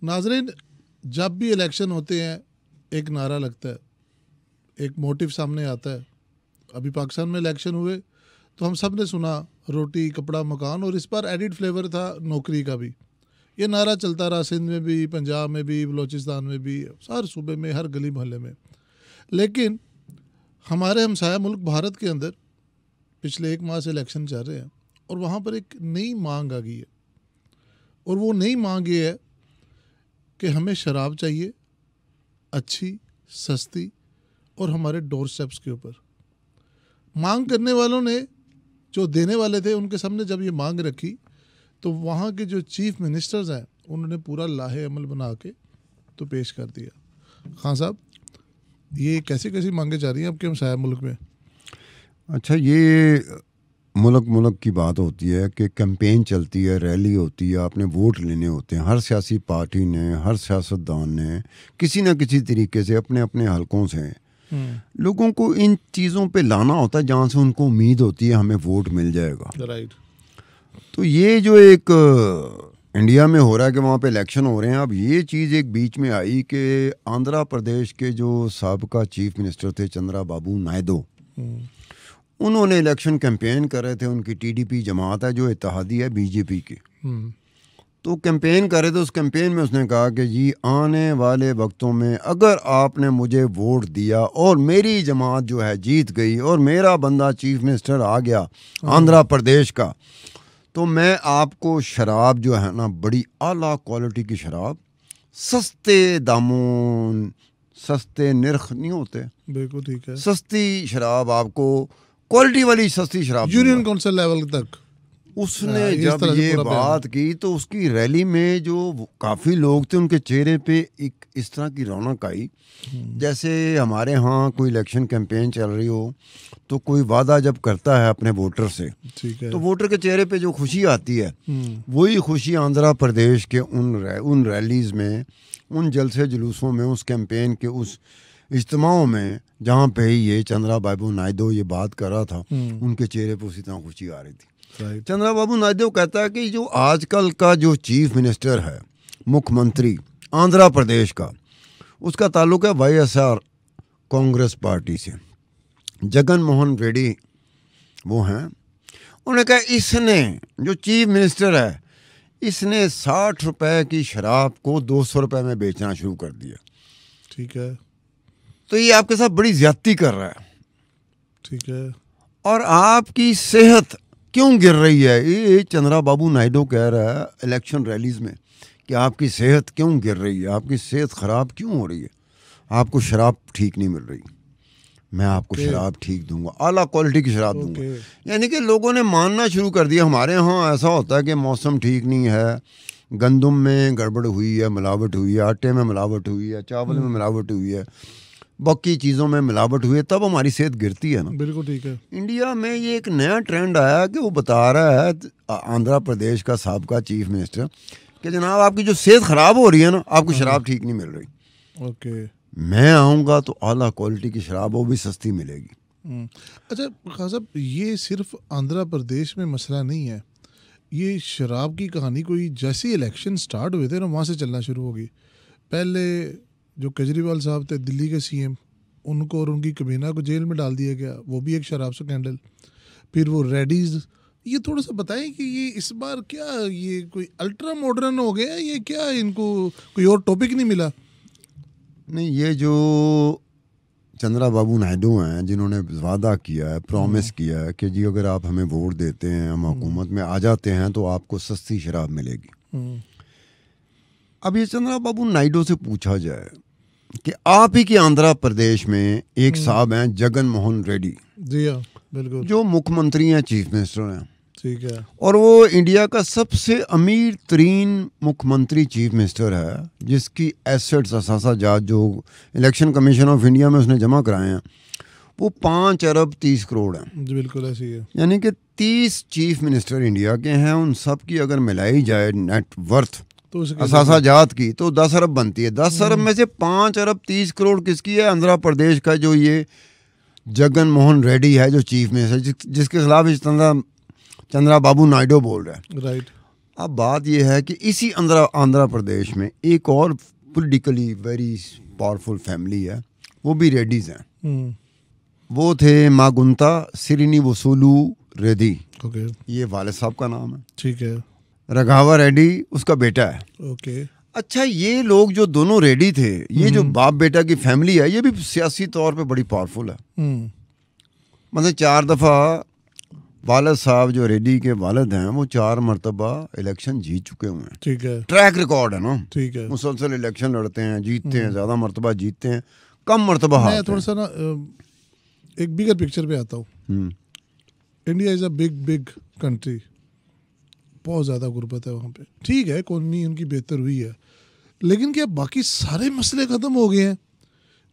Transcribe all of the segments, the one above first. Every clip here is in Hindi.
नाजरीन, जब भी इलेक्शन होते हैं एक नारा लगता है, एक मोटिव सामने आता है। अभी पाकिस्तान में इलेक्शन हुए तो हम सब ने सुना रोटी कपड़ा मकान, और इस बार एडिड फ्लेवर था नौकरी का भी। ये नारा चलता रहा सिंध में भी, पंजाब में भी, बलोचिस्तान में भी, हर सूबे में, हर गली मोहल्ले में। लेकिन हमारे हमसाया मुल्क भारत के अंदर पिछले 1 माह से इलेक्शन चल रहे हैं और वहाँ पर एक नई मांग आ गई है, और वो नई मांग ये है कि हमें शराब चाहिए अच्छी, सस्ती और हमारे डोर स्टेप्स के ऊपर। मांग करने वालों ने, जो देने वाले थे, उनके सामने जब ये मांग रखी तो वहाँ के जो चीफ मिनिस्टर्स हैं उन्होंने पूरा लाहे अमल बना के तो पेश कर दिया। खान साहब, ये कैसी कैसी मांगे जा रही हैं आपके हमसाया मुल्क में? अच्छा, ये मुल्क की बात होती है कि कैंपेन चलती है, रैली होती है, आपने वोट लेने होते हैं। हर सियासी पार्टी ने, हर सियासतदान ने किसी न किसी तरीके से अपने अपने हलकों से लोगों को इन चीज़ों पे लाना होता है जहाँ से उनको उम्मीद होती है हमें वोट मिल जाएगा। राइट। तो ये जो एक इंडिया में हो रहा है कि वहाँ पे इलेक्शन हो रहे हैं, अब ये चीज़ एक बीच में आई कि आंध्र प्रदेश के जो साबका चीफ मिनिस्टर थे चंद्राबाबू नायडू, उन्होंने इलेक्शन कैंपेन कर रहे थे। उनकी टीडीपी जमात है जो इत्तेहादी है बीजेपी की, तो कैंपेन कर रहे थे। उस कैंपेन में उसने कहा कि जी आने वाले वक्तों में अगर आपने मुझे वोट दिया और मेरी जमात जो है जीत गई और मेरा बंदा चीफ मिनिस्टर आ गया आंध्र प्रदेश का, तो मैं आपको शराब जो है ना, बड़ी आला क्वालिटी की शराब, सस्ते दामों, सस्ते निर्ख नहीं होते, बिल्कुल ठीक है, सस्ती शराब आपको, क्वालिटी वाली सस्ती शराब, यूनियन काउंसिल लेवल तक। उसने जब ये बात की तो उसकी रैली में जो काफ़ी लोग थे उनके चेहरे पे एक इस तरह की रौनक आई जैसे हमारे यहाँ कोई इलेक्शन कैंपेन चल रही हो तो कोई वादा जब करता है अपने वोटर से, ठीक है, तो वोटर के चेहरे पे जो खुशी आती है वही खुशी आंध्र प्रदेश के उन रैलीज़ में, उन जलसे जुलूसों में, उस कैंपेन के उस इज्तिमाओं में जहाँ पे ये चंद्राबाबू नायडू ये बात कर रहा था, उनके चेहरे पे उसी तरह खुशी आ रही थी। चंद्राबाबू नायडू कहता है कि जो आजकल का जो चीफ मिनिस्टर है, मुख्यमंत्री आंध्र प्रदेश का, उसका ताल्लुक है वाईएसआर कांग्रेस पार्टी से, जगन मोहन रेड्डी वो हैं। उन्होंने कहा इसने जो चीफ मिनिस्टर है, इसने 60 रुपए की शराब को 200 रुपए में बेचना शुरू कर दिया। ठीक है, तो ये आपके साथ बड़ी ज्यादती कर रहा है। ठीक है, और आपकी सेहत क्यों गिर रही है? ये चंद्राबाबू नायडू कह रहा है इलेक्शन रैलीज में कि आपकी सेहत क्यों गिर रही है, आपकी सेहत ख़राब क्यों हो रही है, आपको शराब ठीक नहीं मिल रही, मैं आपको शराब ठीक दूंगा, आला क्वालिटी की शराब दूंगा। यानी कि लोगों ने मानना शुरू कर दिया। हमारे यहाँ ऐसा होता है कि मौसम ठीक नहीं है, गंदम में गड़बड़ हुई है, मिलावट हुई है, आटे में मिलावट हुई है, चावल में मिलावट हुई है, बाकी चीज़ों में मिलावट हुई है, तब हमारी सेहत गिरती है ना। बिल्कुल ठीक है। इंडिया में ये एक नया ट्रेंड आया कि वो बता रहा है आंध्र प्रदेश का साबका चीफ मिनिस्टर कि जनाब आपकी जो सेहत ख़राब हो रही है ना, आपको शराब ठीक नहीं मिल रही। ओके, मैं आऊँगा तो आला क्वालिटी की शराब वो भी सस्ती मिलेगी। अच्छा खान साहब, ये सिर्फ आंध्र प्रदेश में मसला नहीं है, ये शराब की कहानी कोई जैसे इलेक्शन स्टार्ट हुए थे ना वहाँ से चलना शुरू होगी। पहले जो केजरीवाल साहब थे दिल्ली के सीएम, उनको और उनकी कबीना को जेल में डाल दिया गया, वो भी एक शराब स्कैंडल। फिर वो रेडीज, ये थोड़ा सा बताएं कि ये इस बार क्या ये कोई अल्ट्रा मॉडर्न हो गया, ये क्या इनको कोई और टॉपिक नहीं मिला? नहीं, ये जो चंद्राबाबू नायडू हैं जिन्होंने वादा किया है, प्रॉमिस किया है कि जी अगर आप हमें वोट देते हैं, हम हुकूमत में आ जाते हैं तो आपको सस्ती शराब मिलेगी। अब ये चंद्राबाबू नायडू से पूछा जाए कि आप ही के आंध्र प्रदेश में एक साहब हैं जगन मोहन रेड्डी, जी हाँ बिल्कुल, जो मुख्यमंत्री हैं, चीफ मिनिस्टर हैं, ठीक है, और वो इंडिया का सबसे अमीर तरीन मुख्यमंत्री चीफ मिनिस्टर है, जिसकी एसेट्स असासा जो इलेक्शन कमीशन ऑफ इंडिया में उसने जमा कराए हैं वो 5 अरब 30 करोड़ हैं। जी बिल्कुल ऐसी है। यानी कि 30 चीफ मिनिस्टर इंडिया के हैं, उन सब की अगर मिलाई जाए नेट वर्थ तो असासा जात की तो 10 अरब बनती है। 10 अरब में से 5 अरब 30 करोड़ किसकी है? आंध्र प्रदेश का जो ये जगन मोहन रेड्डी है जो चीफ मिनिस्टर, जिसके खिलाफ चंद्राबाबू नायडू बोल रहा है। राइट। अब बात यह है कि इसी आंध्र प्रदेश में एक और पॉलिटिकली वेरी पावरफुल फैमिली है, वो भी रेड्डीज हैं। वो थे मागुंता श्रीनिवासुलु रेड्डी। ओके, ये वाले साहब का नाम है। ठीक है। रघावा रेड्डी उसका बेटा है। ओके। अच्छा, ये लोग जो दोनों रेड्डी थे, ये जो बाप बेटा की फैमिली है, ये भी सियासी तौर पे बड़ी पावरफुल है। मतलब 4 दफ़ा वालिद साहब जो रेड्डी के वालिद हैं, वो 4 मरतबा इलेक्शन जीत चुके हुए हैं। ठीक है। ट्रैक रिकॉर्ड है ना। ठीक है। मुसलसल इलेक्शन लड़ते हैं, जीतते हैं, ज़्यादा मरतबा जीतते हैं, कम मरतबा मैं हारते थोड़ा सा ना एक बिगर पिक्चर पे आता हूँ। हैं। India is a big country, बहुत ज़्यादा गुर्बत है वहाँ पे। ठीक है, इकोनॉमी उनकी बेहतर हुई है, लेकिन क्या बाकी सारे मसले ख़त्म हो गए हैं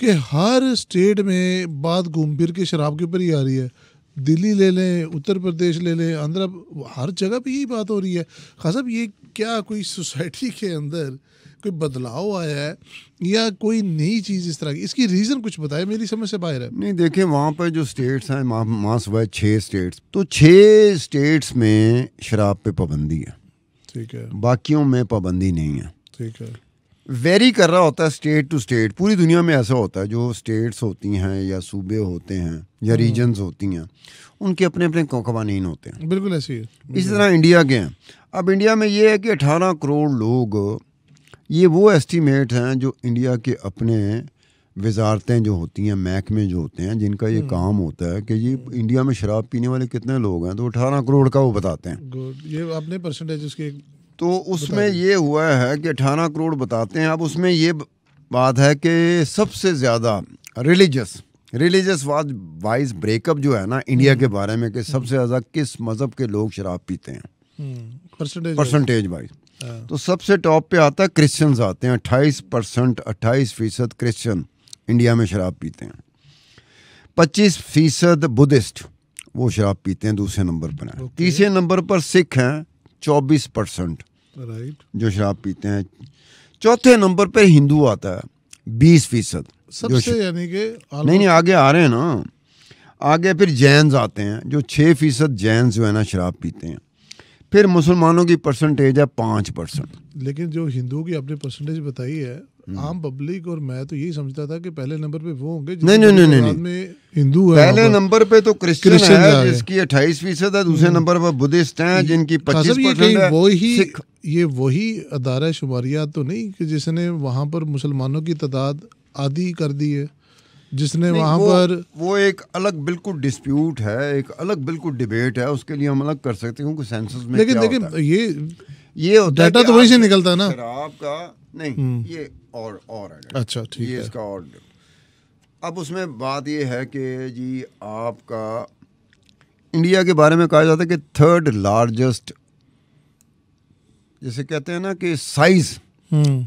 कि हर स्टेट में बात घूम फिर के शराब के ऊपर ही आ रही है। दिल्ली ले लें, उत्तर प्रदेश ले लें, आंध्र, हर जगह पे यही बात हो रही है। खास साहब, ये क्या कोई सोसाइटी के अंदर कोई बदलाव आया है या कोई नई चीज़ इस तरह की? इसकी रीज़न कुछ बताए, मेरी समझ से बाहर है। नहीं, देखें वहाँ पर जो स्टेट्स हैं, माँ सुबह 6 स्टेट्स, तो 6 स्टेट्स में शराब पे पाबंदी है। ठीक है। बाकियों में पाबंदी नहीं है। ठीक है। वेरी कर रहा होता है स्टेट टू स्टेट। पूरी दुनिया में ऐसा होता है, जो स्टेट्स होती हैं या सूबे होते हैं या रीजन्स होती हैं, उनके अपने अपने कवानीन होते हैं। बिल्कुल ऐसी है। इसी तरह इंडिया के हैं। अब इंडिया में ये है कि 18 करोड़ लोग, ये वो एस्टीमेट हैं जो इंडिया के अपने वजारतें जो होती हैं, महकमे जो होते हैं, जिनका ये काम होता है कि ये इंडिया में शराब पीने वाले कितने लोग हैं, तो 18 करोड़ का वो बताते हैं। गुड, ये आपने परसेंटेज उसके तो उसमें ये हुआ है कि 18 करोड़ बताते हैं। अब उसमें ये बात है कि सबसे ज़्यादा रिलीजियस वाइज ब्रेकअप जो है ना इंडिया के बारे में, कि सबसे ज़्यादा किस मज़हब के लोग शराब पीते हैं परसेंटेज वाइज, तो सबसे टॉप पे आता है क्रिश्चियंस आते हैं। 28% क्रिश्चियन इंडिया में शराब पीते हैं। 25% बुद्धिस्ट वो शराब पीते हैं, दूसरे नंबर पर हैं। तीसरे नंबर पर सिख हैं 24% जो शराब पीते हैं। चौथे नंबर पर हिंदू आता है 20%। सबसे यानी कि नहीं आगे आ रहे हैं ना, आगे फिर जैन्स आते हैं जो 6% जैन्स जो है ना शराब पीते हैं। फिर मुसलमानों की परसेंटेज है 5%। लेकिन जो हिंदुओं की आपने परसेंटेज बताई है, आम पब्लिक और मैं तो यही समझता था कि पहले नंबर पे वो होंगे। नहीं, हिंदू है। पहले नंबर पे तो क्रिश्चियन है जिसकी 28% है, दूसरे नंबर पर बुद्धिस्ट हैं जिनकी 25% है। ये वही अदारा शुमारियात तो नहीं कि जिसने वहाँ पर मुसलमानों की तादाद आधी कर दी है, जिसने वहाँ पर वो एक अलग बिल्कुल डिस्प्यूट है, एक अलग बिल्कुल डिबेट है, उसके लिए हम अलग कर सकते हैं क्योंकि सेंसस में लेकिन क्या देखिए होता है? ये डाटा तो वहीं से निकलता है ना। शराब का नहीं, ये और है। अच्छा, ठीक है। इसका और अब उसमें बात ये है कि जी आपका इंडिया के बारे में कहा जाता है कि 3rd लार्जेस्ट, जैसे कहते हैं ना कि साइज,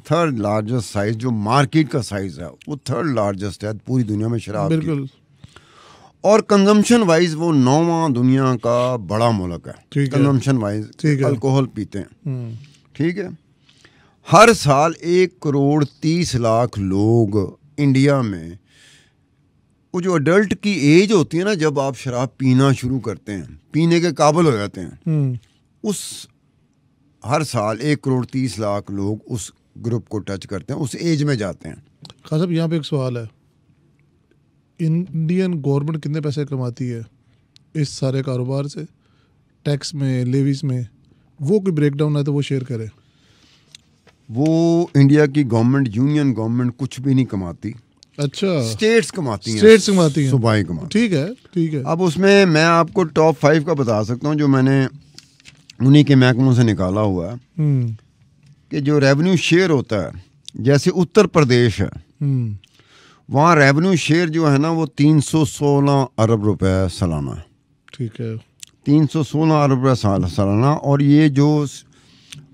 3rd लार्जेस्ट साइज जो मार्केट का साइज है वो 3rd लार्जेस्ट है पूरी दुनिया में शराब बिल्कुल। और कंजम्पशन वाइज वो 9वां दुनिया का बड़ा मुल्क है कंजम्पशन वाइज, अल्कोहल पीते हैं। ठीक है। हर साल 1,30,00,000 लोग इंडिया में, वो जो अडल्ट की एज होती है ना जब आप शराब पीना शुरू करते हैं, पीने के काबिल हो जाते हैं, उस हर साल 1,30,00,000 लोग उस ग्रुप को टच करते हैं, उस एज में जाते हैं। खान साहब, यहाँ पे एक सवाल है, इंडियन गवर्नमेंट कितने पैसे कमाती है इस सारे कारोबार से, टैक्स में, लेवीज में? वो कोई ब्रेकडाउन है तो वो शेयर करें। वो इंडिया की गवर्नमेंट, यूनियन गवर्नमेंट कुछ भी नहीं कमाती। अच्छा, स्टेट्स कमाती हैं, सूबाई कमाती। ठीक है। अब उसमें मैं आपको टॉप 5 का बता सकता हूँ जो मैंने उन्हीं के महकमों से निकाला हुआ है कि जो रेवेन्यू शेयर होता है, जैसे उत्तर प्रदेश है, वहाँ रेवेन्यू शेयर जो है ना वो 316 अरब रुपए सालाना है। ठीक है, 316 अरब रुपए सालाना। और ये जो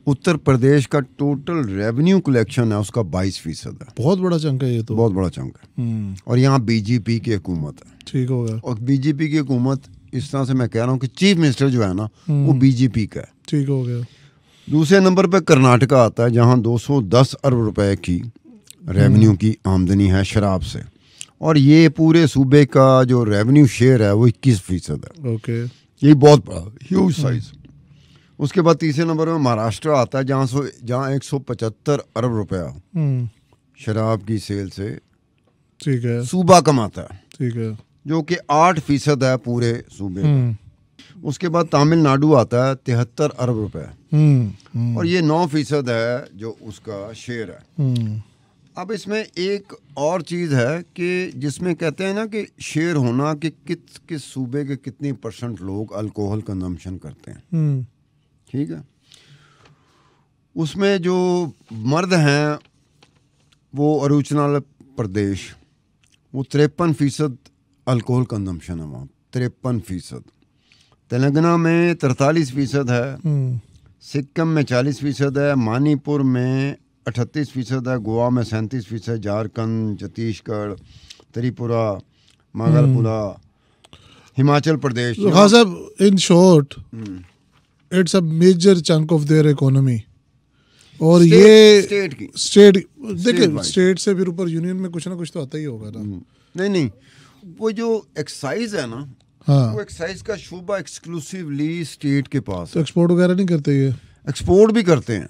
उत्तर प्रदेश का टोटल रेवेन्यू कलेक्शन है उसका 22% है। बहुत बड़ा चंक है ये तो, बहुत बड़ा चंक है। और यहाँ बीजेपी की हुकूमत है। ठीक हो गया। और बीजेपी की हुकूमत, इस तरह से मैं कह रहा हूँ कि चीफ मिनिस्टर जो है ना वो बीजेपी का है। ठीक हो गया। दूसरे नंबर पे कर्नाटका आता है जहाँ 210 अरब रुपए की रेवेन्यू की आमदनी है शराब से, और ये पूरे सूबे का जो रेवेन्यू शेयर है वो 21% है। ओके, ये बहुत बड़ा ह्यूज साइज। उसके बाद तीसरे नंबर में महाराष्ट्र आता है, जहाँ 175 अरब रुपया शराब की सेल से ठीक है, सूबा कमाता है, ठीक है, जो कि 8% है पूरे सूबे में। उसके बाद तमिलनाडु आता है 73 अरब रुपए, और ये 9% है जो उसका शेयर है। अब इसमें एक और चीज़ है कि जिसमें कहते हैं ना कि शेयर होना कि किस सूबे के कितनी % लोग अल्कोहल कंजम्पशन करते हैं, ठीक है। उसमें जो मर्द हैं वो अरुणाचल प्रदेश, वो 53% अल्कोहल कंजम्पशन है वहाँ, 53%। तेलंगाना में 43% है, सिक्किम में 40% है, मणिपुर में 38% है, गोवा में 37%, झारखंड, छत्तीसगढ़, त्रिपुरा, मेघालय, हिमाचल प्रदेश। हाँ साहब, in short it's a major chunk of their economy. और ये स्टेट देखिए, स्टेट से फिर ऊपर यूनियन में कुछ ना कुछ तो आता ही होगा ना। नहीं, वो जो एक्साइज है ना, हाँ, वो एक्साइज का शोबा एक्सक्लूसिवली स्टेट के पास। तो एक्सपोर्ट वगैरह नहीं करते ये? एक्सपोर्ट भी करते हैं।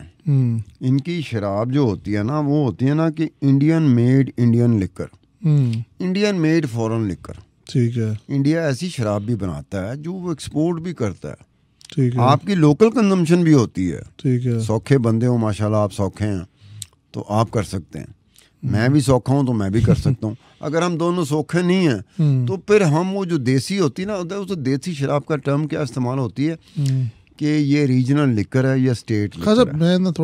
इनकी शराब जो होती है ना, वो होती है ना कि Indian made Indian liquor, Indian made foreign liquor, ठीक है। इंडिया ऐसी शराब भी बनाता है जो वो एक्सपोर्ट भी करता है, ठीक है। आपकी लोकल कंजम्पशन भी होती है, ठीक है। सौखे बंदे हो माशाल्लाह, आप सौखे हैं तो आप कर सकते हैं, मैं भी सौखा हूँ तो मैं भी कर सकता हूँ। अगर हम दोनों सौखे नहीं हैं तो फिर हम वो जो देसी होती है ना, उस देसी शराब का टर्म क्या इस्तेमाल होती है कि ये रीजनल लिकर है या स्टेट लिकर है। मैं ना